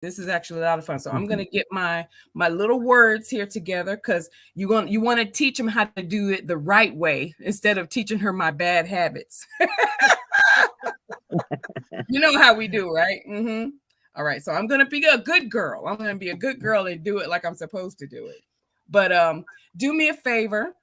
This is actually a lot of fun. So I'm going to get my little words here together, because you want to teach them how to do it the right way instead of teaching her my bad habits. You know how we do, right? Mm-hmm. All right. So I'm going to be a good girl. I'm going to be a good girl and do it like I'm supposed to do it. But do me a favor.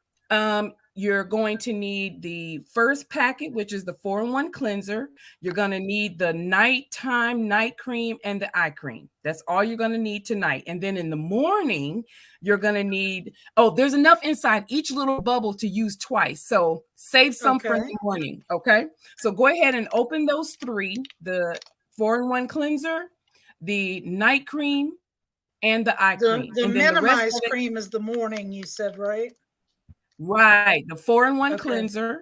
You're going to need the first packet, which is the 4-in-1 cleanser. You're going to need the nighttime night cream and the eye cream. That's all you're going to need tonight. And then in the morning, you're going to need, there's enough inside each little bubble to use twice. So save some for the morning. Okay. So go ahead and open those three: the 4-in-1 cleanser, the night cream, and the eye cream. The and then minimized cream is the morning, you said, right? Right. The 4-in-1 cleanser,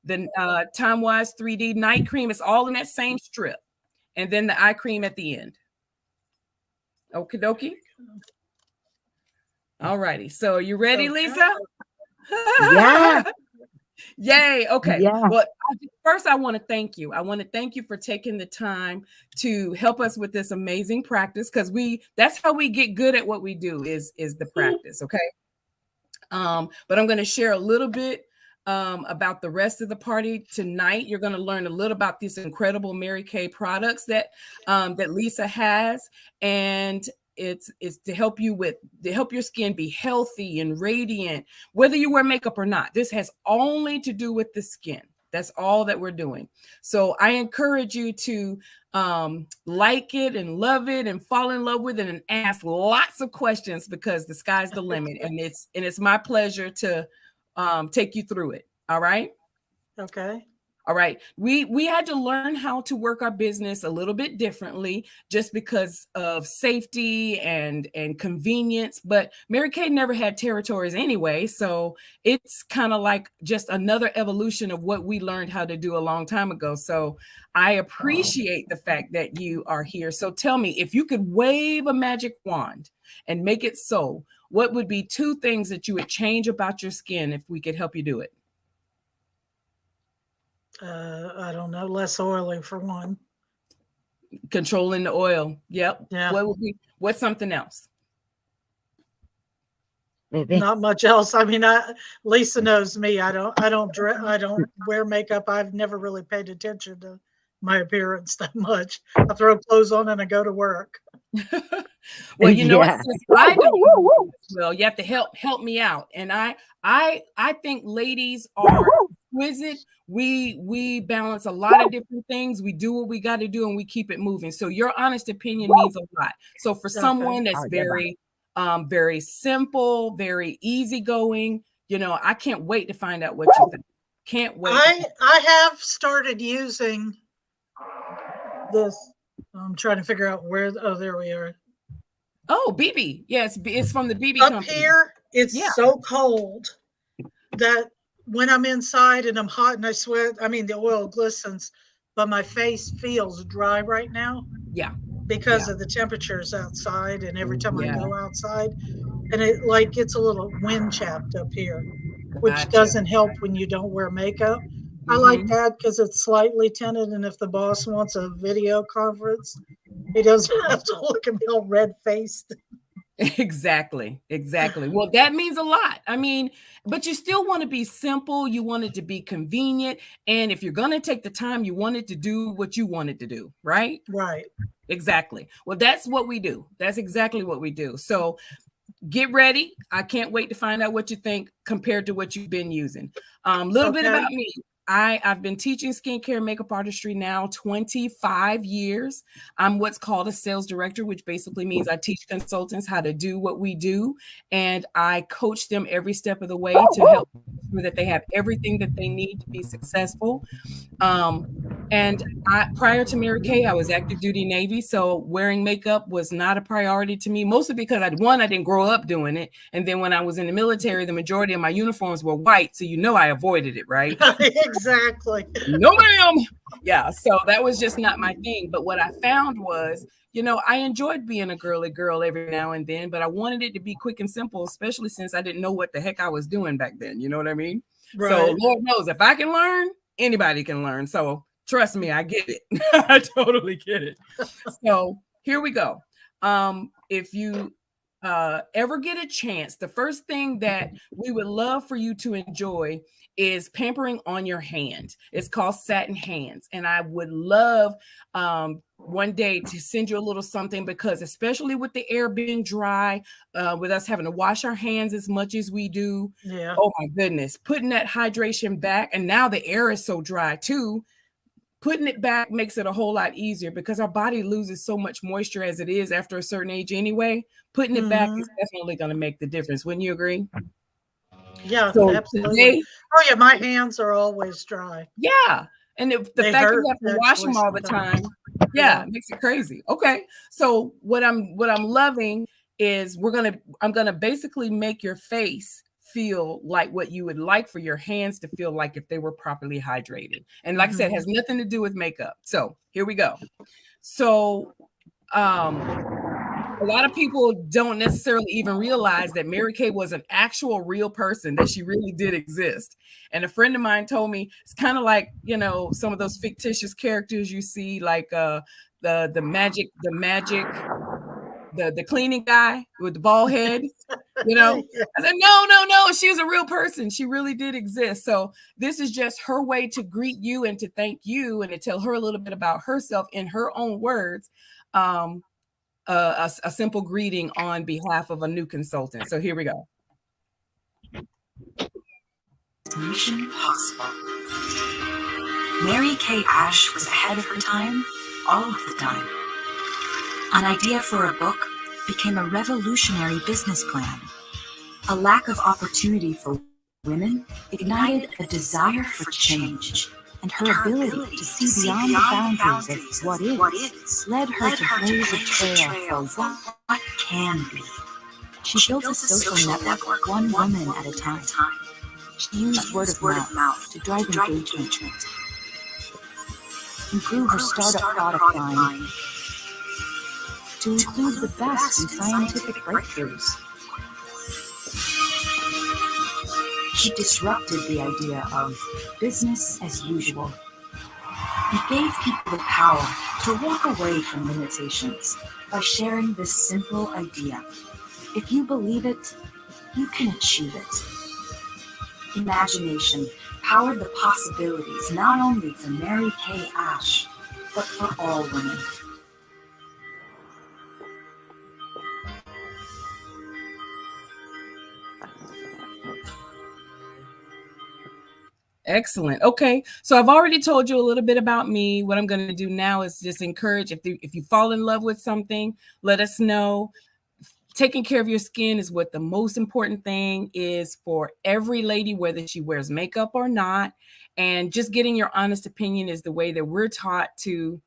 the Time-Wise 3D night cream is all in that same strip. And then the eye cream at the end. Okie dokie. All righty. So you ready, Lisa? Yeah. Yay. Okay. Yeah. Well, first, I want to thank you. I want to thank you for taking the time to help us with this amazing practice, because that's how we get good at what we do is the practice. Okay. But I'm going to share a little bit about the rest of the party tonight. You're going to learn a little about these incredible Mary Kay products that Lisa has, and it's to help your skin be healthy and radiant, whether you wear makeup or not. This has only to do with the skin. That's all that we're doing. So I encourage you to like it and love it and fall in love with it and ask lots of questions, because the sky's the limit. And it's my pleasure to take you through it. All right. Okay. All right. We had to learn how to work our business a little bit differently, just because of safety and convenience. But Mary Kay never had territories anyway. So it's kind of like just another evolution of what we learned how to do a long time ago. So I appreciate the fact that you are here. So tell me, if you could wave a magic wand and make it so, what would be 2 things that you would change about your skin if we could help you do it? I don't know, less oily for one. Controlling the oil. Yep. Yeah. What's something else? Maybe. Not much else. I mean, Lisa knows me. I don't wear makeup. I've never really paid attention to my appearance that much. I throw clothes on and I go to work. Well, you know, since I don't, well, you have to help me out. And I think ladies are exquisite. We balance a lot of different things. We do what we got to do, and we keep it moving. So your honest opinion means a lot. So for someone that's very simple, very easygoing, you know, I can't wait to find out what you think. Can't wait. I have started using this. I'm trying to figure out where. Oh, there we are. Oh, BB. Yes, it's from the BB Up company. here, it's so cold that when I'm inside and I'm hot and I sweat, I mean, the oil glistens, but my face feels dry right now. Yeah. Because of the temperatures outside, and every time I go outside, and it like gets a little wind chapped up here, which doesn't help when you don't wear makeup. I like that because it's slightly tinted, and if the boss wants a video conference, he doesn't have to look at me all red-faced. Exactly. Well, that means a lot. I mean, but you still want to be simple. You want it to be convenient. And if you're going to take the time, you want it to do what you want it to do, right? Right. Exactly. Well, that's what we do. That's exactly what we do. So get ready. I can't wait to find out what you think compared to what you've been using. A little bit about me. I've been teaching skincare and makeup artistry now 25 years. I'm what's called a sales director, which basically means I teach consultants how to do what we do. And I coach them every step of the way to help sure that they have everything that they need to be successful. And prior to Mary Kay, I was active duty Navy. So wearing makeup was not a priority to me, mostly because I didn't grow up doing it. And then when I was in the military, the majority of my uniforms were white. So, I avoided it, right? Exactly. No, ma'am. Yeah. So that was just not my thing. But what I found was, I enjoyed being a girly girl every now and then, but I wanted it to be quick and simple, especially since I didn't know what the heck I was doing back then. You know what I mean? Right. So Lord knows if I can learn, anybody can learn. So trust me, I get it. I totally get it. So here we go. if you ever get a chance, the first thing that we would love for you to enjoy is pampering on your hand. It's called Satin Hands. And I would love one day to send you a little something, because especially with the air being dry, with us having to wash our hands as much as we do. Yeah. Oh my goodness, putting that hydration back. And now the air is so dry too. Putting it back makes it a whole lot easier, because our body loses so much moisture as it is after a certain age anyway. Putting it back is definitely going to make the difference. Wouldn't you agree? Yeah, So absolutely. today, oh yeah, my hands are always dry. Yeah. And the They fact that hurt, you have to wash them all the sometimes. time, Yeah. it makes it crazy. Okay. So what I'm loving is I'm gonna basically make your face feel like what you would like for your hands to feel like if they were properly hydrated. And like I said, it has nothing to do with makeup. So here we go. So a lot of people don't necessarily even realize that Mary Kay was an actual real person, that she really did exist. And a friend of mine told me it's kind of like, you know, some of those fictitious characters you see, like the cleaning guy with the bald head, you know. I said, no, she was a real person. She really did exist. So this is just her way to greet you and to thank you and to tell her a little bit about herself in her own words. A simple greeting on behalf of a new consultant. So here we go. Mission Possible. Mary Kay Ash was ahead of her time, all of the time. An idea for a book became a revolutionary business plan. A lack of opportunity for women ignited a desire for change. And her ability to see beyond the boundaries of what is led her to blaze a trail for what can be. She built a social network one woman at a time. She used word of mouth to drive engagement, improve her startup product line, to include the best in scientific breakthroughs. She disrupted the idea of business as usual. He gave people the power to walk away from limitations by sharing this simple idea. If you believe it, you can achieve it. Imagination powered the possibilities not only for Mary Kay Ash, but for all women. Excellent. Okay. So I've already told you a little bit about me. What I'm going to do now is just encourage, if you fall in love with something, let us know. Taking care of your skin is what the most important thing is for every lady, whether she wears makeup or not. And just getting your honest opinion is the way that we're taught to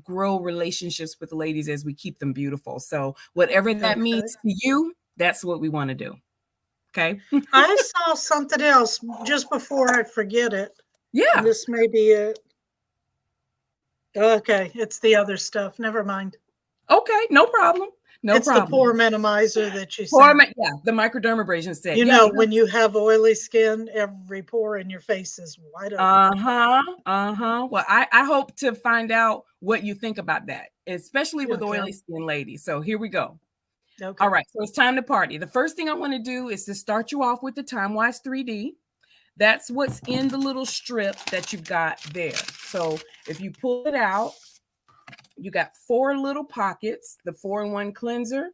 grow relationships with ladies as we keep them beautiful. So whatever that means to you, that's what we want to do. Okay. I saw something else just before I forget it. Yeah. This may be it. Okay. It's the other stuff. Never mind. Okay. No problem. It's the pore minimizer that you said. Yeah. The microdermabrasion set. You know, when you have oily skin, every pore in your face is wide open. Well, I hope to find out what you think about that, especially with oily skin ladies. So here we go. Okay. All right, so it's time to party. The first thing I want to do is to start you off with the TimeWise 3D. That's what's in the little strip that you've got there. So if you pull it out, you got 4 little pockets: the 4-in-1 cleanser,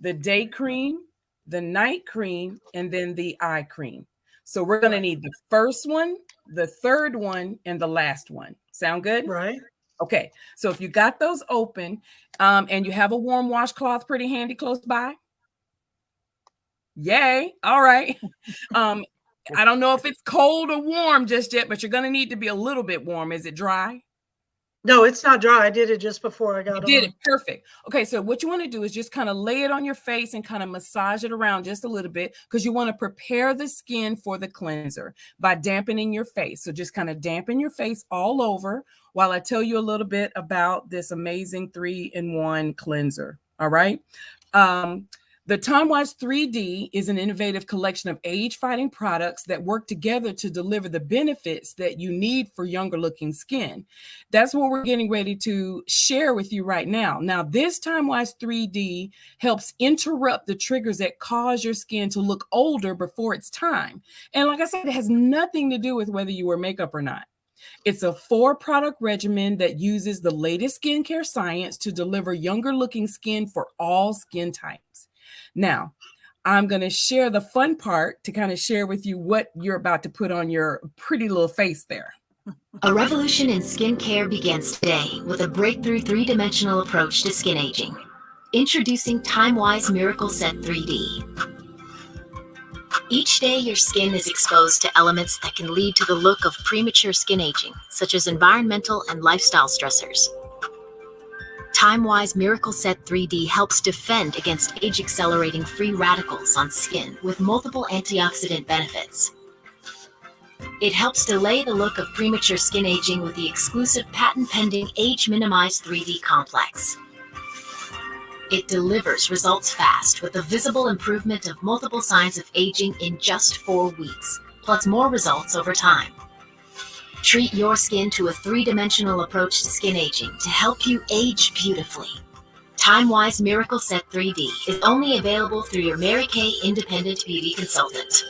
the day cream, the night cream, and then the eye cream. So we're going to need the first one, the third one, and the last one. Sound good? Right. Okay, so if you got those open and you have a warm washcloth pretty handy close by, yay. All right. I don't know if it's cold or warm just yet, but you're going to need to be a little bit warm. Is it dry? No, it's not dry. I did it just before I got on. You did it. Perfect. Okay, so what you want to do is just kind of lay it on your face and kind of massage it around just a little bit, because you want to prepare the skin for the cleanser by dampening your face. So just kind of dampen your face all over while I tell you a little bit about this amazing 3-in-1 cleanser. All right. The TimeWise 3D is an innovative collection of age-fighting products that work together to deliver the benefits that you need for younger-looking skin. That's what we're getting ready to share with you right now. Now, this TimeWise 3D helps interrupt the triggers that cause your skin to look older before it's time. And like I said, it has nothing to do with whether you wear makeup or not. It's a 4-product regimen that uses the latest skincare science to deliver younger-looking skin for all skin types. Now, I'm going to share the fun part to kind of share with you what you're about to put on your pretty little face there. A revolution in skincare begins today with a breakthrough 3-dimensional approach to skin aging. Introducing TimeWise Miracle Set 3D. Each day, your skin is exposed to elements that can lead to the look of premature skin aging, such as environmental and lifestyle stressors. TimeWise Miracle Set 3D helps defend against age-accelerating free radicals on skin with multiple antioxidant benefits. It helps delay the look of premature skin aging with the exclusive patent-pending Age Minimized 3D Complex. It delivers results fast with a visible improvement of multiple signs of aging in just 4 weeks, plus more results over time. Treat your skin to a 3-dimensional approach to skin aging to help you age beautifully. TimeWise Miracle Set 3D is only available through your Mary Kay Independent Beauty Consultant.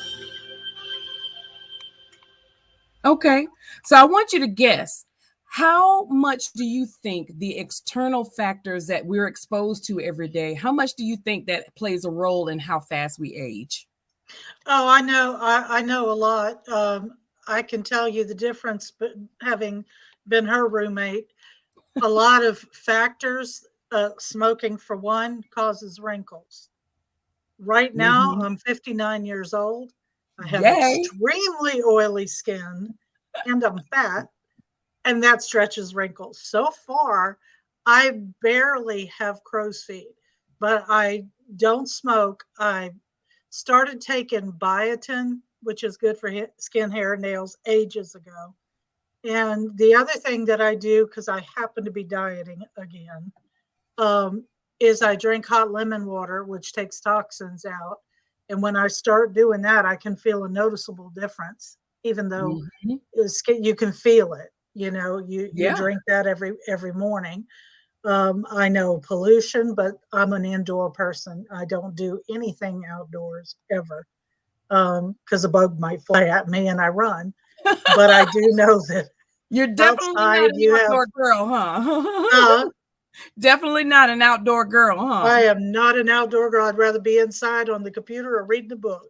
Okay, so I want you to guess, how much do you think the external factors that we're exposed to every day, how much do you think that plays a role in how fast we age? Oh, I know. I know a lot. I can tell you the difference, but having been her roommate, a lot of factors, smoking for one, causes wrinkles. Right now, I'm 59 years old. I have extremely oily skin and I'm fat, and that stretches wrinkles. So far, I barely have crow's feet, but I don't smoke. I started taking biotin, which is good for skin, hair, and nails, ages ago. And the other thing that I do, because I happen to be dieting again, is I drink hot lemon water, which takes toxins out. And when I start doing that, I can feel a noticeable difference, even though you can feel it. You know, you drink that every morning. I know pollution, but I'm an indoor person. I don't do anything outdoors ever, because a bug might fly at me and I run. But I do know that you're definitely not an outdoor girl, huh? Definitely not an outdoor girl, huh? I am not an outdoor girl. I'd rather be inside on the computer or reading a book.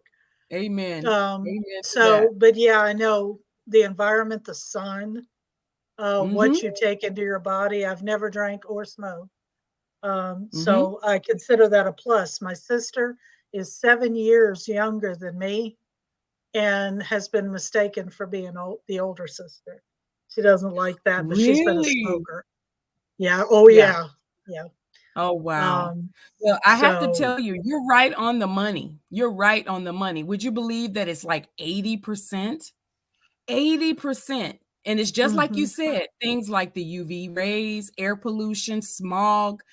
Amen. So, but yeah, I know the environment, the sun, what you take into your body. I've never drank or smoked. So I consider that a plus. My sister is 7 years younger than me and has been mistaken for being the older sister. She doesn't like that, but she's been a smoker. Yeah. Oh, yeah. Yeah. Oh, wow. Well, I have to tell you, you're right on the money. You're right on the money. Would you believe that it's like 80%? 80%. And it's just like you said, things like the UV rays, air pollution, smog,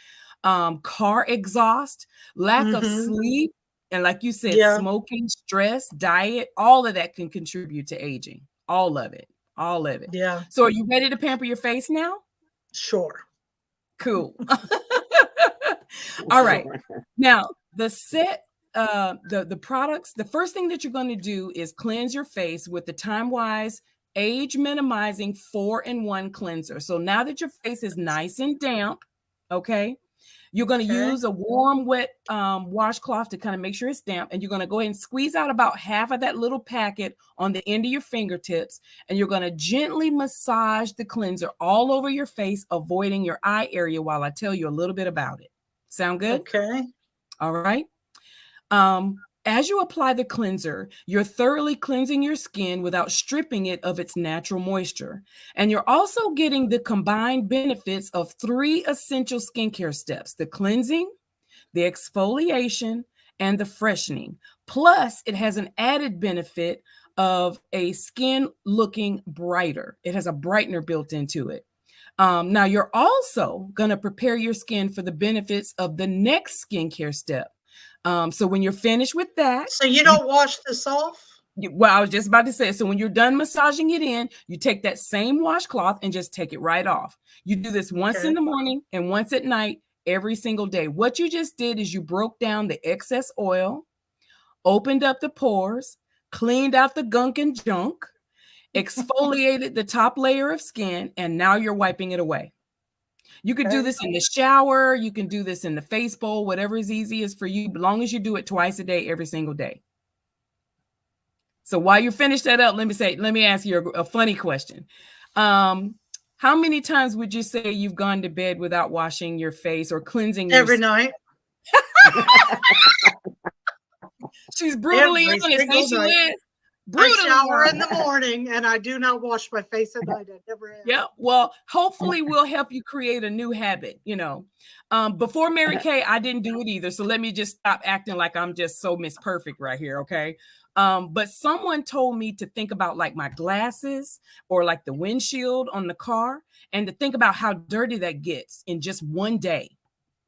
car exhaust, lack of sleep, and like you said, smoking, stress, diet, all of that can contribute to aging. All of it. All of it. Yeah. So are you ready to pamper your face now? Sure. Cool. All right. Now, the set, the products, the first thing that you're going to do is cleanse your face with the TimeWise Age Minimizing 4-in-1 Cleanser. So now that your face is nice and damp, okay, you're going to use a warm, wet washcloth to kind of make sure it's damp. And you're going to go ahead and squeeze out about half of that little packet on the end of your fingertips. And you're going to gently massage the cleanser all over your face, avoiding your eye area while I tell you a little bit about it. Sound good? Okay. All right. As you apply the cleanser, you're thoroughly cleansing your skin without stripping it of its natural moisture. And you're also getting the combined benefits of 3 essential skincare steps: the cleansing, the exfoliation, and the freshening. Plus, it has an added benefit of a skin looking brighter. It has a brightener built into it. Now, you're also going to prepare your skin for the benefits of the next skincare step. So when you're finished with that, so you don't wash this off? Well, I was just about to say, so when you're done massaging it in, you take that same washcloth and just take it right off. You do this once in the morning and once at night, every single day. What you just did is you broke down the excess oil, opened up the pores, cleaned out the gunk and junk, exfoliated the top layer of skin, and now you're wiping it away. You could do this in the shower. You can do this in the face bowl, whatever is easiest for you, as long as you do it twice a day, every single day. So while you finish that up, let me ask you a funny question. How many times would you say you've gone to bed without washing your face or cleansing every night? She's brutally honest. I shower in the morning and I do not wash my face at night. I never have. Yeah. Well, hopefully we'll help you create a new habit, you know. Before Mary Kay, I didn't do it either. So let me just stop acting like I'm just so Miss Perfect right here. Okay. But someone told me to think about like my glasses or like the windshield on the car and to think about how dirty that gets in just one day.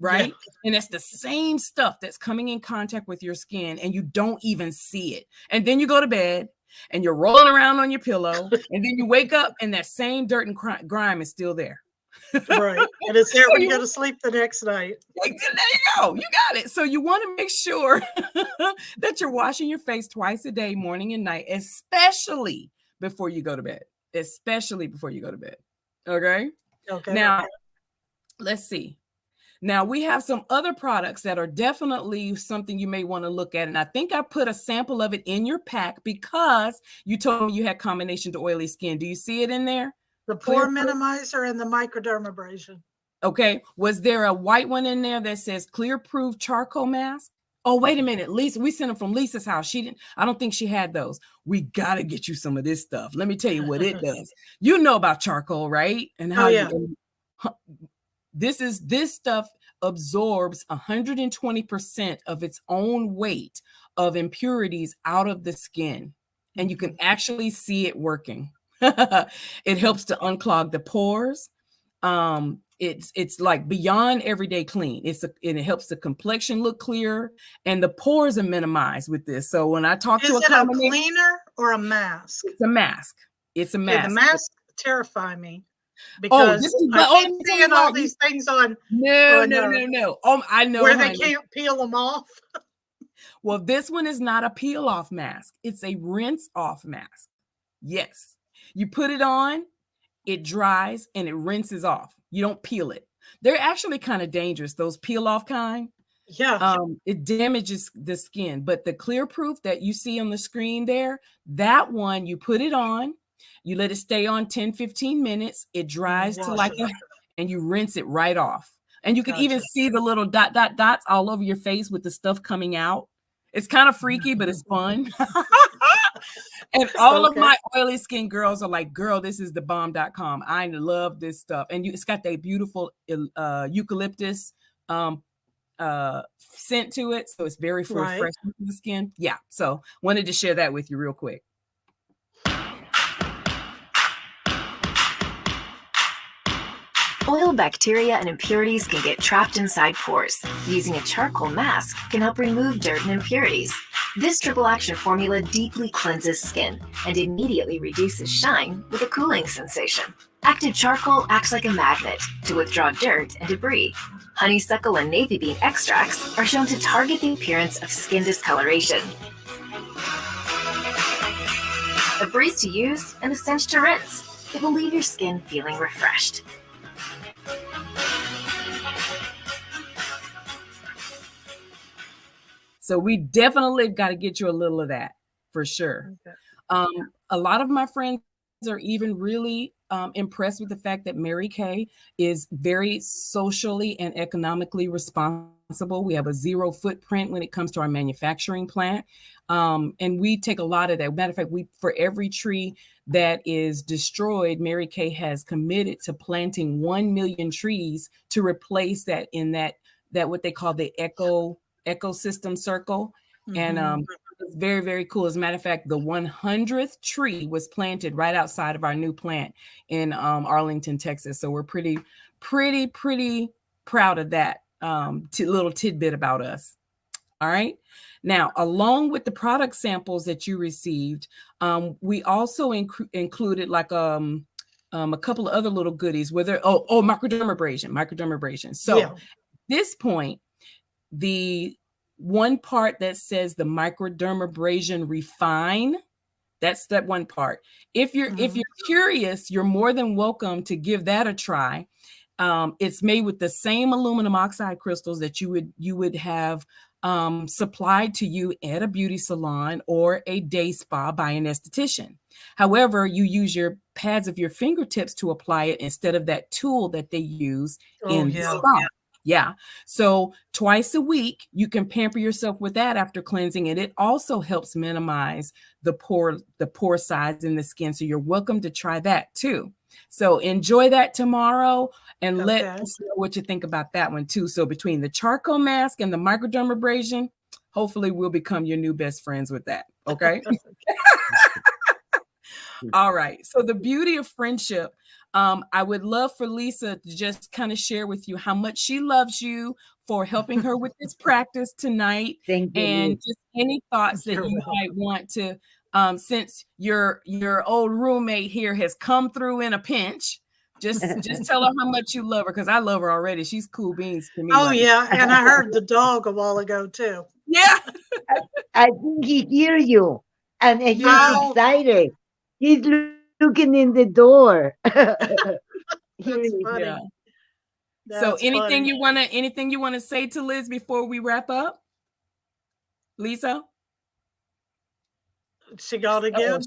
Right. Yeah. And it's the same stuff that's coming in contact with your skin and you don't even see it. And then you go to bed and you're rolling around on your pillow and then you wake up and that same dirt and grime is still there. Right. And it's there when you go to sleep the next night. There you go. You got it. So you want to make sure that you're washing your face twice a day, morning and night, especially before you go to bed. Especially before you go to bed. Okay. Okay. Now, let's see. Now, we have some other products that are definitely something you may want to look at. And I think I put a sample of it in your pack because you told me you had combination to oily skin. Do you see it in there? The pore minimizer and the microdermabrasion. Okay. Was there a white one in there that says Clear Proof charcoal mask? Oh, wait a minute. Lisa, we sent them from Lisa's house. I don't think she had those. We got to get you some of this stuff. Let me tell you what it does. You know about charcoal, right? And how this stuff absorbs 120% of its own weight of impurities out of the skin. And you can actually see it working. It helps to unclog the pores. It's like beyond everyday clean. And it helps the complexion look clearer and the pores are minimized with this. So when I talk to a cleaner or a mask? It's a mask. It's a mask. The mask terrify me because I keep seeing all these things on. No. Oh, I know where they can't peel them off. Well, this one is not a peel off mask. It's a rinse off mask. Yes. You put it on, it dries, and it rinses off. You don't peel it. They're actually kind of dangerous, those peel off kind. Yeah. It damages the skin. But the Clear Proof that you see on the screen there, that one, you put it on, you let it stay on 10, 15 minutes. It dries and you rinse it right off. And you can even see the little dots all over your face with the stuff coming out. It's kind of freaky, but it's fun. And all of my oily skin girls are like, girl, this is the bomb.com. I love this stuff. And it's got that beautiful eucalyptus scent to it. So it's very refreshing to the skin. Yeah. So wanted to share that with you real quick. Oil, bacteria, and impurities can get trapped inside pores. Using a charcoal mask can help remove dirt and impurities. This triple action formula deeply cleanses skin and immediately reduces shine with a cooling sensation. Active charcoal acts like a magnet to withdraw dirt and debris. Honeysuckle and navy bean extracts are shown to target the appearance of skin discoloration. A breeze to use and a cinch to rinse. It will leave your skin feeling refreshed. So we definitely got to get you a little of that for sure. Okay. A lot of my friends are even really impressed with the fact that Mary Kay is very socially and economically responsible. We have a zero footprint when it comes to our manufacturing plant. And we take a lot of that. Matter of fact, for every tree that is destroyed, Mary Kay has committed to planting 1 million trees to replace that in that what they call the ecosystem circle. Mm-hmm. And it's very, very cool. As a matter of fact, the 100th tree was planted right outside of our new plant in Arlington, Texas. So we're pretty proud of that little tidbit about us. All right. Now, along with the product samples that you received, we also included like a couple of other little goodies. Whether microdermabrasion. So Yeah. at this point, the one part that says the microdermabrasion refine, that's that one part. If you're curious, you're more than welcome to give that a try. It's made with the same aluminum oxide crystals that you would have supplied to you at a beauty salon or a day spa by an esthetician. However, you use your pads of your fingertips to apply it instead of that tool that they use in the spa. Yeah. So twice a week, you can pamper yourself with that after cleansing, and it also helps minimize the pore size in the skin. So you're welcome to try that too. So enjoy that tomorrow, and let us know what you think about that one too. So between the charcoal mask and the microdermabrasion, hopefully we'll become your new best friends with that. Okay. All right. So the beauty of friendship. I would love for Lisa to just kind of share with you how much she loves you for helping her with this practice tonight. Thank you, and Liz. just any thoughts that you might want to, since your old roommate here has come through in a pinch, just tell her how much you love her, because I love her already. She's cool beans to me. Oh, yeah. And I heard the dog a while ago, too. Yeah. I think he hears you, and he's excited. He's looking in the door. That's funny. Yeah. That's so anything funny. you want to say to Liz before we wrap up? Lisa? She got again?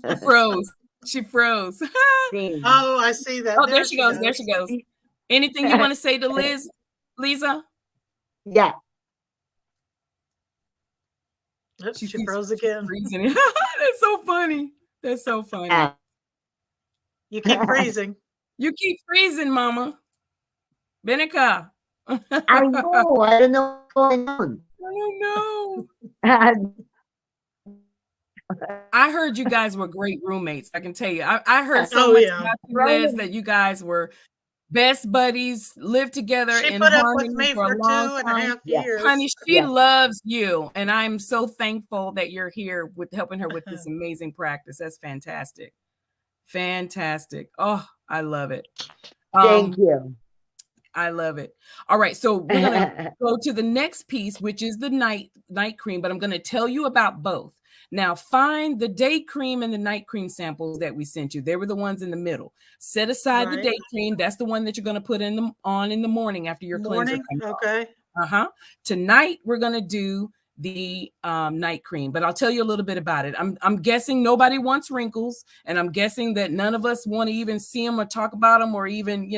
She froze. Oh, I see that. Oh, there she goes. There she goes. Anything you want to say to Liz, Lisa? Yeah. She froze again. That's so funny. That's so funny. You keep freezing. You keep freezing, Mama. Benica. I know. I don't know what's going on. I don't know. I heard you guys were great roommates. I can tell you. I heard so much about you, Liz, that you guys were best buddies, lived together she in put up harmony with me for a for long 2.5 years. Honey, she loves you, and I'm so thankful that you're here with helping her with this amazing practice. That's fantastic. Fantastic. Oh, I love it. Thank you. I love it. All right, so we're gonna go to the next piece, which is the night cream, but I'm going to tell you about both. Now, find the day cream and the night cream samples that we sent you. They were the ones in the middle. Set aside the day cream. That's the one that you're going to put on in the morning after your cleanser comes off. Tonight, we're going to do the night cream, but I'll tell you a little bit about it. I'm guessing nobody wants wrinkles, and I'm guessing that none of us want to even see them or talk about them, or even,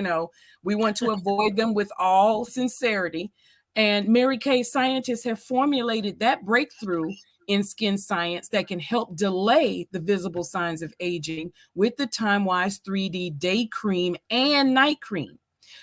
we want to avoid them with all sincerity. And Mary Kay scientists have formulated that breakthrough in skin science that can help delay the visible signs of aging with the TimeWise 3D day cream and night cream.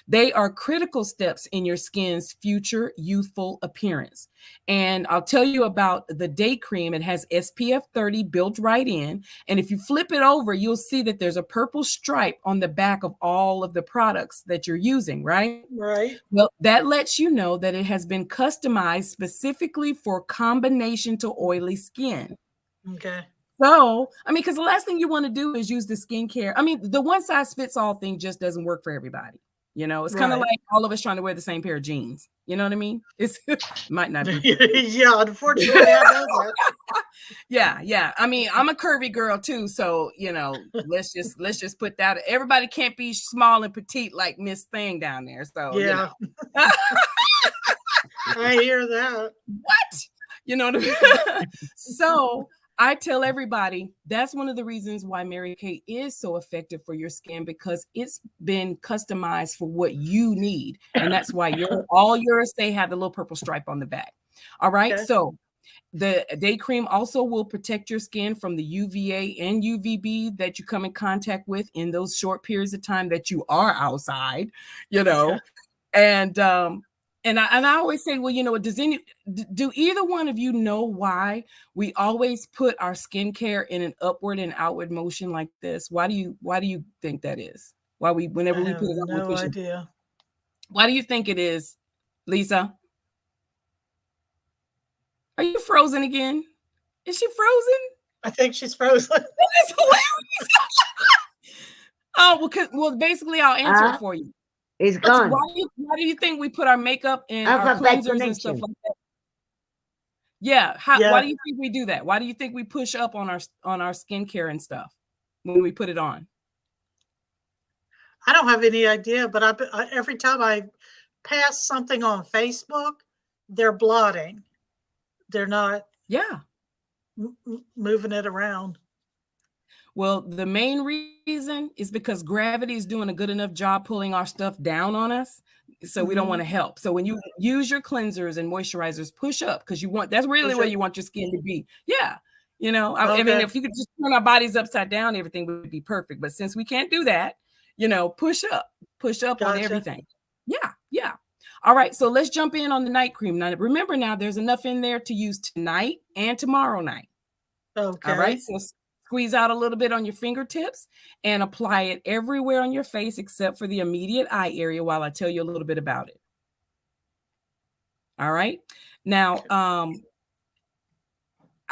They are critical steps in your skin's future youthful appearance. And I'll tell you about the day cream. It has SPF 30 built right in. And if you flip it over, you'll see that there's a purple stripe on the back of all of the products that you're using, right? Right. Well, that lets you know that it has been customized specifically for combination to oily skin. Okay. So, because the last thing you want to do is use the skincare. The one size fits all thing just doesn't work for everybody. It's kind of like all of us trying to wear the same pair of jeans. You know what I mean? It might not be. Yeah, unfortunately, I know that. Yeah. I'm a curvy girl too, so let's just put that. Everybody can't be small and petite like Miss Thing down there. So yeah, I hear that. What? You know what I mean? So I tell everybody that's one of the reasons why Mary Kay is so effective for your skin, because it's been customized for what you need. And that's why all yours, they have the little purple stripe on the back. All right. Okay. So the day cream also will protect your skin from the UVA and UVB that you come in contact with in those short periods of time that you are outside, And I always say, well, do either one of you know why we always put our skincare in an upward and outward motion like this? Why do you think that is? Whenever we put it on? No idea. Why do you think it is, Lisa? Are you frozen again? Is she frozen? I think she's frozen. That's hilarious. Oh, well, basically, I'll answer it for you. It's gone. Why do you think we put our makeup and I our have bad cleansers and stuff connection. like that? Yeah. Yeah. Why do you think we do that? Why do you think we push up on our skincare and stuff when we put it on? I don't have any idea, but every time I pass something on Facebook, they're blotting. They're not Yeah. moving it around. Well, the main reason is because gravity is doing a good enough job pulling our stuff down on us. So we don't want to help. So when you use your cleansers and moisturizers, push up because that's really where you want your skin to be. Yeah. You know, I mean, if you could just turn our bodies upside down, everything would be perfect. But since we can't do that, you know, push up on everything. Yeah. Yeah. All right. So let's jump in on the night cream. Now, remember there's enough in there to use tonight and tomorrow night. Okay. All right. So squeeze out a little bit on your fingertips and apply it everywhere on your face except for the immediate eye area while I tell you a little bit about it. All right. Now,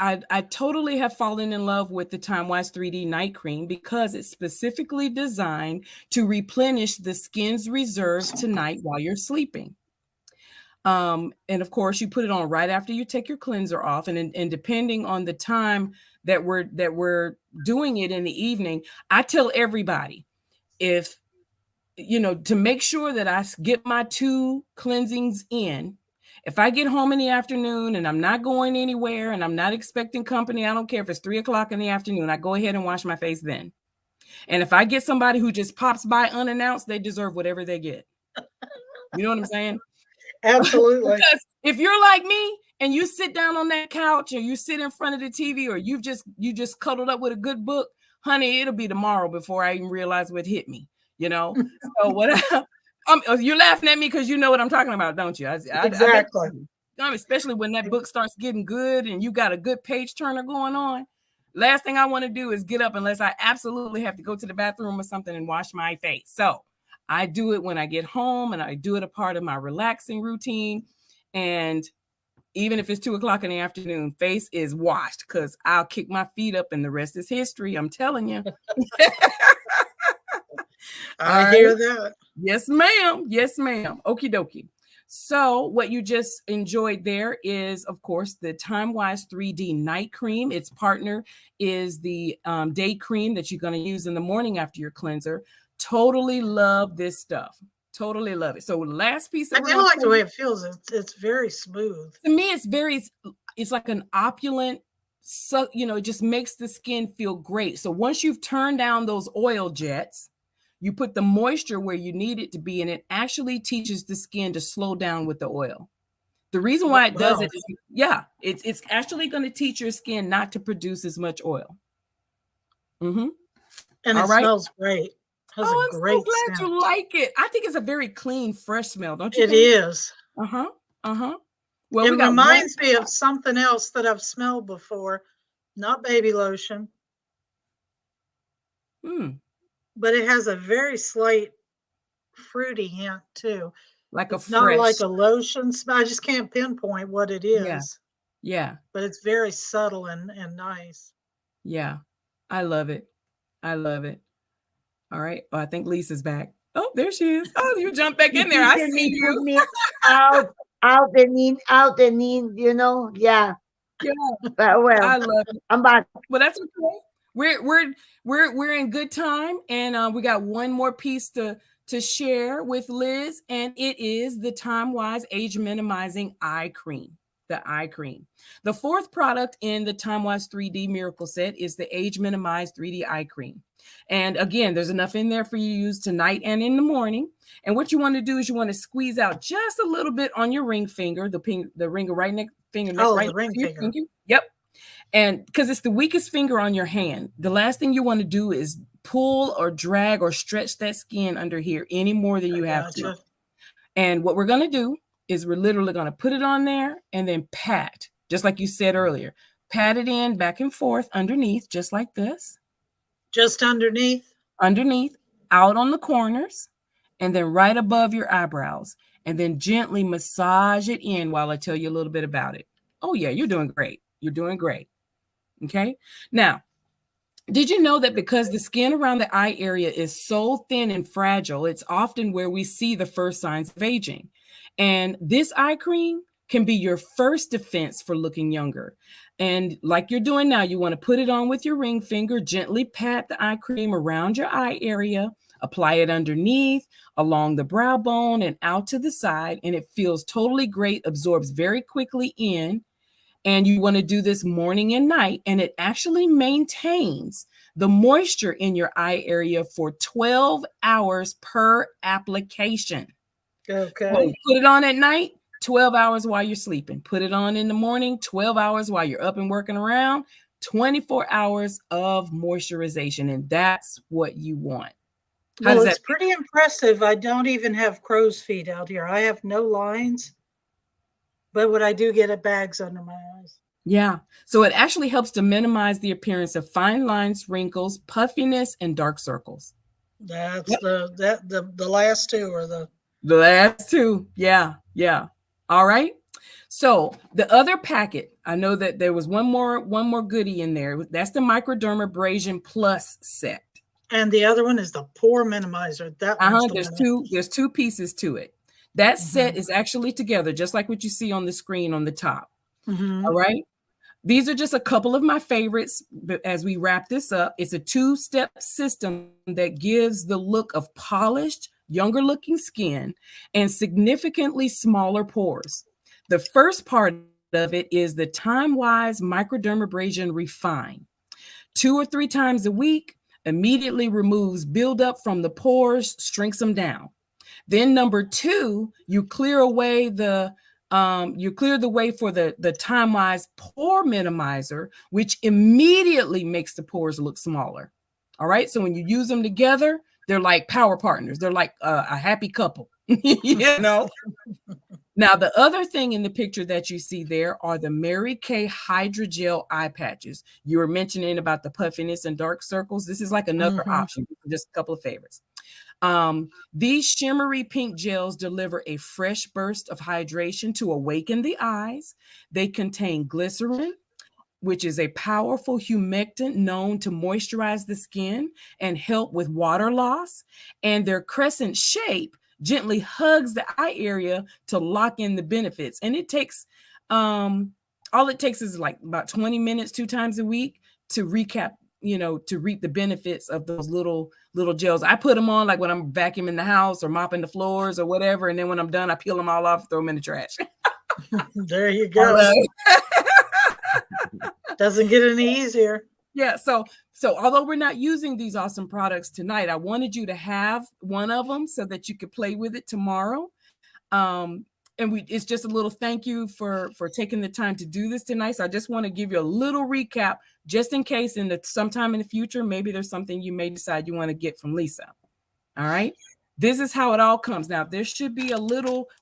I totally have fallen in love with the TimeWise 3D Night Cream because it's specifically designed to replenish the skin's reserves tonight while you're sleeping. And of course, you put it on right after you take your cleanser off, and depending on the time that we're doing it in the evening, I tell everybody, if to make sure that I get my 2 cleansings in. If I get home in the afternoon and I'm not going anywhere and I'm not expecting company, I don't care if it's 3:00 in the afternoon, I go ahead and wash my face then. And if I get somebody who just pops by unannounced, they deserve whatever they get. You know what I'm saying? Absolutely. Because if you're like me and you sit down on that couch or you sit in front of the TV or you just cuddled up with a good book, honey, it'll be tomorrow before I even realize what hit me, So what you're laughing at me because you know what I'm talking about, don't you? Exactly. Especially when that book starts getting good and you got a good page turner going on. Last thing I want to do is get up unless I absolutely have to go to the bathroom or something and wash my face. So I do it when I get home and I do it a part of my relaxing routine. And even if it's 2:00 in the afternoon, face is washed because I'll kick my feet up and the rest is history. I'm telling you. I hear that. Yes, ma'am. Yes, ma'am. Okie dokie. So what you just enjoyed there is, of course, the TimeWise 3D Night Cream. Its partner is the day cream that you're going to use in the morning after your cleanser. Totally love this stuff. Totally love it. So last piece. I do like the way it feels. It's very smooth. To me, it's like an opulent, so, it just makes the skin feel great. So once you've turned down those oil jets, you put the moisture where you need it to be, and it actually teaches the skin to slow down with the oil. The reason why it does it is, it's actually going to teach your skin not to produce as much oil. Mm-hmm. And it smells great. I'm so glad you like it. I think it's a very clean, fresh smell, don't you? It is. Well, it reminds me of something else that I've smelled before, not baby lotion. But it has a very slight fruity hint too. Like it's not like a lotion smell. I just can't pinpoint what it is. Yeah. But it's very subtle and nice. Yeah. I love it. I love it. All right. Oh, I think Lisa's back. Oh, there she is. Oh, you jumped back in there. I see you. out and in, Yeah. Yeah. But well, I love it. I'm back. Well, that's okay. We're in good time, and we got one more piece to share with Liz, and it is the TimeWise Age Minimizing Eye Cream. The eye cream. The 4th product in the TimeWise 3D Miracle Set is the Age Minimized 3D Eye Cream. And again, there's enough in there for you to use tonight and in the morning. And what you want to do is you want to squeeze out just a little bit on your ring finger, the ring right next finger. The ring finger. Yep. And because it's the weakest finger on your hand, the last thing you want to do is pull or drag or stretch that skin under here any more than you have to. And what we're going to do is we're literally going to put it on there and then pat, just like you said earlier, pat it in back and forth underneath, just like this. Just underneath? Underneath, out on the corners, and then right above your eyebrows, and then gently massage it in while I tell you a little bit about it. Oh yeah, you're doing great. You're doing great. Okay. Now, did you know that because the skin around the eye area is so thin and fragile, it's often where we see the first signs of aging. And this eye cream can be your first defense for looking younger. And like you're doing now, you want to put it on with your ring finger, gently pat the eye cream around your eye area, apply it underneath, along the brow bone, and out to the side. And it feels totally great, absorbs very quickly in. And you want to do this morning and night, and it actually maintains the moisture in your eye area for 12 hours per application. Okay. So put it on at night, 12 hours while you're sleeping. Put it on in the morning, 12 hours while you're up and working around, 24 hours of moisturization. And that's what you want. Well, it's pretty impressive. I don't even have crow's feet out here. I have no lines. But what I do get are bags under my eyes. Yeah. So it actually helps to minimize the appearance of fine lines, wrinkles, puffiness, and dark circles. That's the last two or the last two. Yeah. Yeah. All right. So the other packet, I know that there was one more goodie in there. That's the Microdermabrasion Plus set. And the other one is the pore minimizer. There's two pieces to it. That set is actually together, just like what you see on the screen on the top. All right. These are just a couple of my favorites as we wrap this up. It's a 2-step system that gives the look of polished, younger looking skin and significantly smaller pores. The first part of it is the Time-Wise Microdermabrasion Refine. 2 or 3 times a week, immediately removes buildup from the pores, shrinks them down. Then number 2, you clear away the way for the Time-Wise Pore Minimizer, which immediately makes the pores look smaller. All right. So when you use them together, they're like power partners. They're like a happy couple, you know. Now, the other thing in the picture that you see there are the Mary Kay Hydrogel eye patches. You were mentioning about the puffiness and dark circles. This is like another option, just a couple of favorites. These shimmery pink gels deliver a fresh burst of hydration to awaken the eyes. They contain glycerin, which is a powerful humectant known to moisturize the skin and help with water loss. And their crescent shape gently hugs the eye area to lock in the benefits. And it takes, all it takes is like about 20 minutes, 2 times a week to recap, to reap the benefits of those little gels. I put them on like when I'm vacuuming the house or mopping the floors or whatever. And then when I'm done, I peel them all off, throw them in the trash. There you go. Doesn't get any easier. Yeah. So although we're not using these awesome products tonight, I wanted you to have one of them so that you could play with it tomorrow. It's just a little thank you for taking the time to do this tonight. So I just want to give you a little recap, just in case sometime in the future, maybe there's something you may decide you want to get from Lisa. All right. This is how it all comes. Now, there should be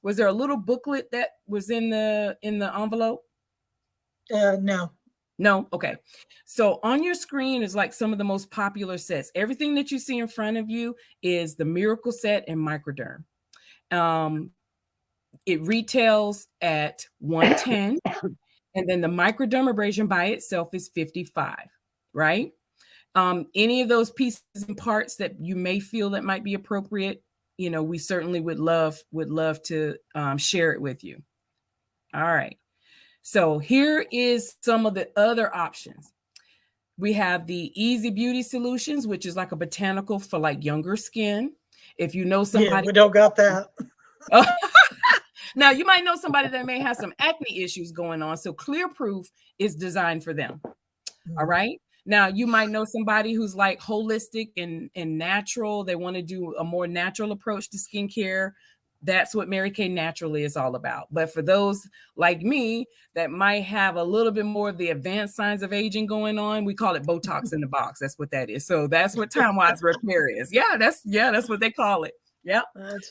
was there a little booklet that was in the envelope? No. Okay. So on your screen is like some of the most popular sets. Everything that you see in front of you is the Miracle Set and Microderm. It retails at $110, and then the Microdermabrasion by itself is $55, right? Any of those pieces and parts that you may feel that might be appropriate, we certainly would love to share it with you. All right. So here is some of the other options. We have the Easy Beauty Solutions, which is like a botanical for like younger skin. If you know somebody, yeah, we don't got that. Now you might know somebody that may have some acne issues going on. So Clear Proof is designed for them. All right. Now you might know somebody who's like holistic and natural. They want to do a more natural approach to skincare. That's what Mary Kay Naturally is all about. But for those like me that might have a little bit more of the advanced signs of aging going on, we call it Botox in the box. That's what that is. So that's what Time-Wise Repair is. That's what they call it. Yeah.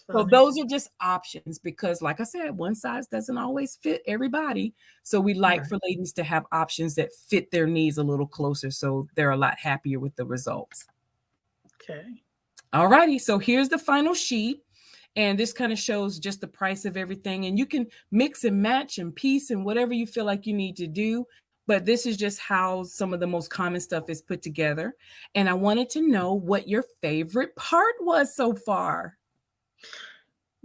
So those are just options because, like I said, one size doesn't always fit everybody. So we like for ladies to have options that fit their needs a little closer, so they're a lot happier with the results. Okay. All righty. So here's the final sheet. And this kind of shows just the price of everything. And you can mix and match and piece and whatever you feel like you need to do. But this is just how some of the most common stuff is put together. And I wanted to know what your favorite part was so far.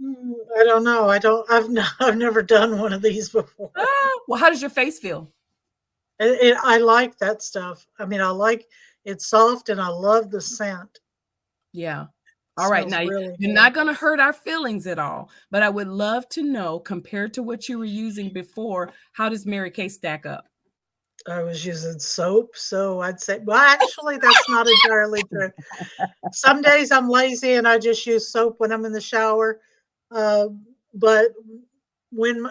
I don't know. I've never done one of these before. Well, how does your face feel? I like that stuff. I mean, I like it's soft and I love the scent. Yeah. All right. Smells Now, really you're good. not going to hurt our feelings at all, but I would love to know, compared to what you were using before, how does Mary Kay stack up? I was using soap, so I'd say, well, actually, that's not entirely true. Some days I'm lazy and I just use soap when I'm in the shower. But when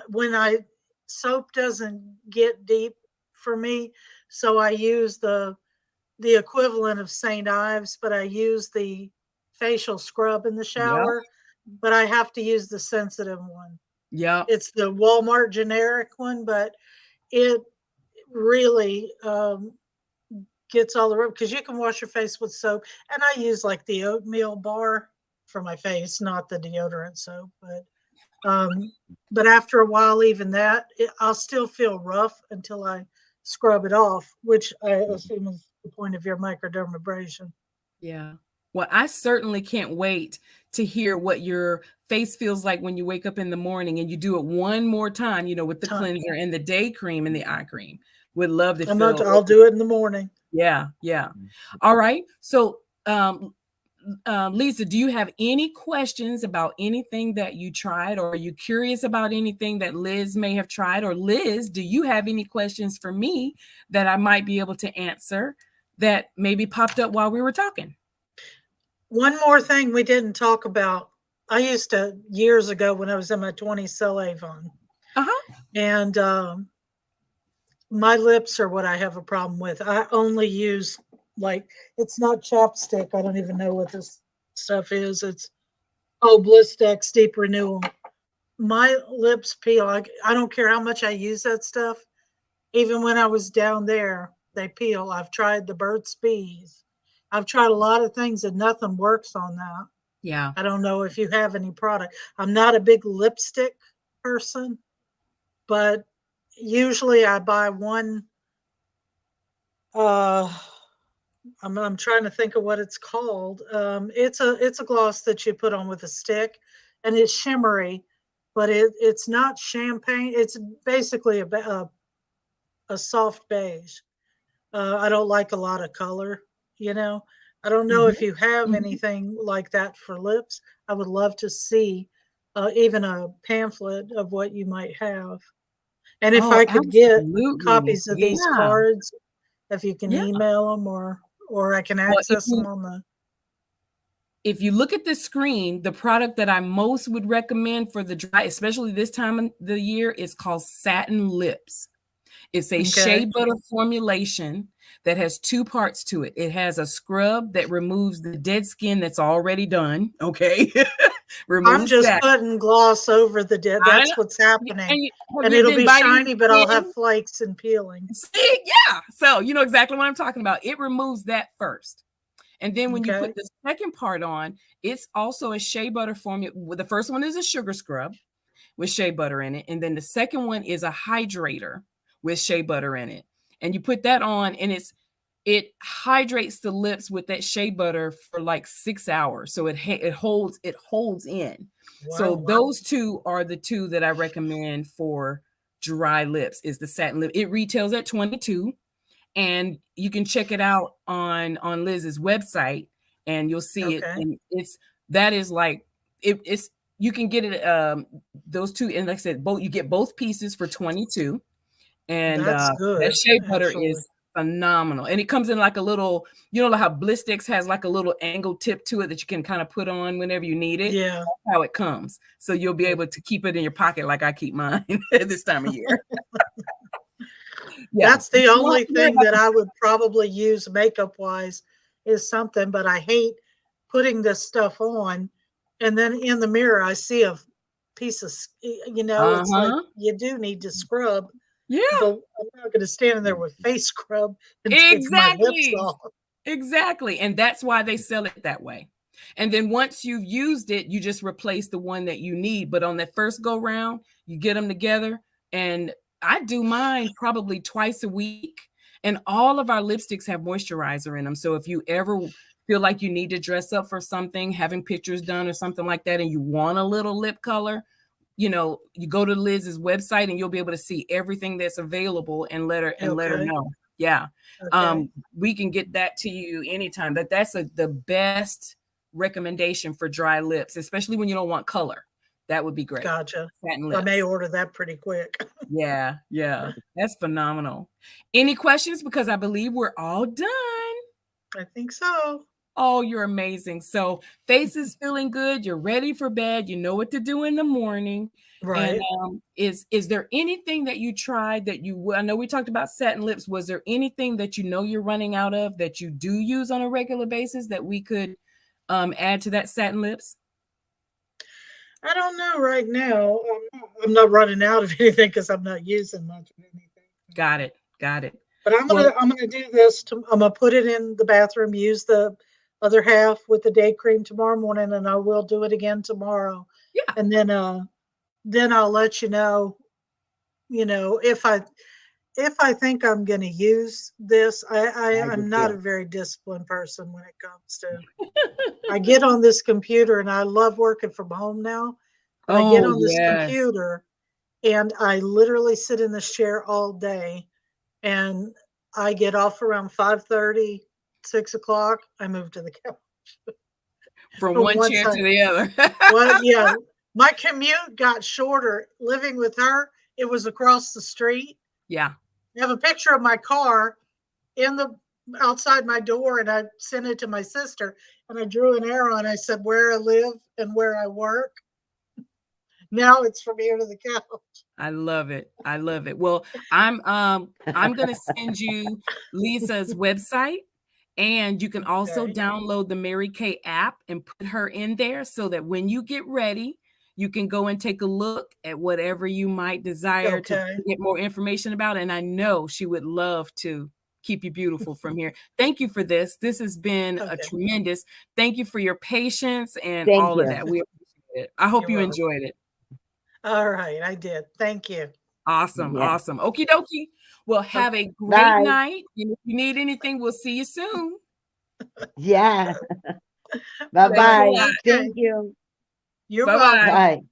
soap doesn't get deep for me, so I use the equivalent of St. Ives, but I use the facial scrub in the shower, but I have to use the sensitive one. Yeah. It's the Walmart generic one, but it really gets all the rub because you can wash your face with soap, and I use like the oatmeal bar for my face, not the deodorant soap. But after a while, even that, I'll still feel rough until I scrub it off, which I assume is the point of your microdermabrasion. Yeah. Well, I certainly can't wait to hear what your face feels like when you wake up in the morning and you do it one more time, with the cleanser and the day cream and the eye cream. Would love to feel. I'll do it in the morning. Yeah. All right. So, Lisa, do you have any questions about anything that you tried, or are you curious about anything that Liz may have tried? Or Liz, do you have any questions for me that I might be able to answer that maybe popped up while we were talking? One more thing we didn't talk about. I used to, years ago when I was in my 20s, sell Avon. And my lips are what I have a problem with. I only use, it's not chapstick. I don't even know what this stuff is. It's, Blistex Deep Renewal. My lips peel. I don't care how much I use that stuff. Even when I was down there, they peel. I've tried the Burt's Bees. I've tried a lot of things and nothing works on that. Yeah. I don't know if you have any product. I'm not a big lipstick person, but usually I buy one. I'm trying to think of what it's called. It's a gloss that you put on with a stick, and it's shimmery, but it's not champagne. It's basically a soft beige. I don't like a lot of color, I don't know if you have anything like that for lips. I would love to see even a pamphlet of what you might have. And if I could get copies of these cards, if you can email them or I can access them on the. If you look at the screen, the product that I most would recommend for the dry, especially this time of the year, is called Satin Lips. It's a shea butter formulation that has two parts to it. It has a scrub that removes the dead skin that's already done. Okay. I'm just putting gloss over the dead. That's what's happening. And it'll be shiny, but I'll have flakes and peeling. Yeah. So you know exactly what I'm talking about. It removes that first. And then when you put the second part on, it's also a shea butter formula. The first one is a sugar scrub with shea butter in it. And then the second one is a hydrator with shea butter in it. And you put that on and it hydrates the lips with that shea butter for like 6 hours. So it holds in. Wow, so those two are the two that I recommend for dry lips is the Satin Lip. It retails at $22 and you can check it out on Liz's website and you'll see it. And you can get it those two. And like I said, you get both pieces for $22. And that's good. That shea butter is phenomenal. And it comes in like a little, like how Blistex has like a little angled tip to it that you can kind of put on whenever you need it. Yeah. That's how it comes. So you'll be able to keep it in your pocket like I keep mine at this time of year. That's the only thing that I would probably use makeup wise is something, but I hate putting this stuff on. And then in the mirror, I see a piece of, it's like you do need to scrub. Yeah. But I'm not going to stand there with face scrub and take my lips off. Exactly. And that's why they sell it that way. And then once you've used it, you just replace the one that you need. But on that first go round, you get them together. And I do mine probably twice a week. And all of our lipsticks have moisturizer in them. So if you ever feel like you need to dress up for something, having pictures done or something like that, and you want a little lip color, you know, you go to Liz's website and you'll be able to see everything that's available and let her know. Yeah. Okay. We can get that to you anytime. But that's the best recommendation for dry lips, especially when you don't want color. That would be great. Gotcha. Satin lips. I may order that pretty quick. Yeah. That's phenomenal. Any questions? Because I believe we're all done. I think so. Oh, you're amazing. So face is feeling good. You're ready for bed. You know what to do in the morning. Right. And is there anything that you tried that I know we talked about satin lips. Was there anything that you know you're running out of that you do use on a regular basis that we could add to that satin lips? I don't know right now. I'm not running out of anything because I'm not using much of anything. Got it. But I'm gonna do this. I'm gonna put it in the bathroom. Use the other half with the day cream tomorrow morning, and I will do it again tomorrow. Yeah. And then I'll let you know. You know, if I think I'm going to use this. I'm not a very disciplined person when it comes to. I get on this computer, and I love working from home now. I get on this computer, and I literally sit in this chair all day, and I get off around 5:30, 6 o'clock. I move to the couch. From one chair to the other. Well, yeah. My commute got shorter living with her. It was across the street. Yeah. I have a picture of my car outside my door, and I sent it to my sister, and I drew an arrow, and I said where I live and where I work. Now it's from here to the couch. I love it. Well, I'm going to send you Lisa's website, and you can also download the Mary Kay app and put her in there so that when you get ready, you can go and take a look at whatever you might desire to get more information about. And I know she would love to keep you beautiful from here. Thank you for this. This has been a tremendous. Thank you for your patience and all of that. We appreciate it. I hope you enjoyed it. All right, I did. Thank you. Awesome. Okie dokie. Well, have a great night. And if you need anything, we'll see you soon. Yeah. Bye-bye. Thank you. You're welcome. Bye.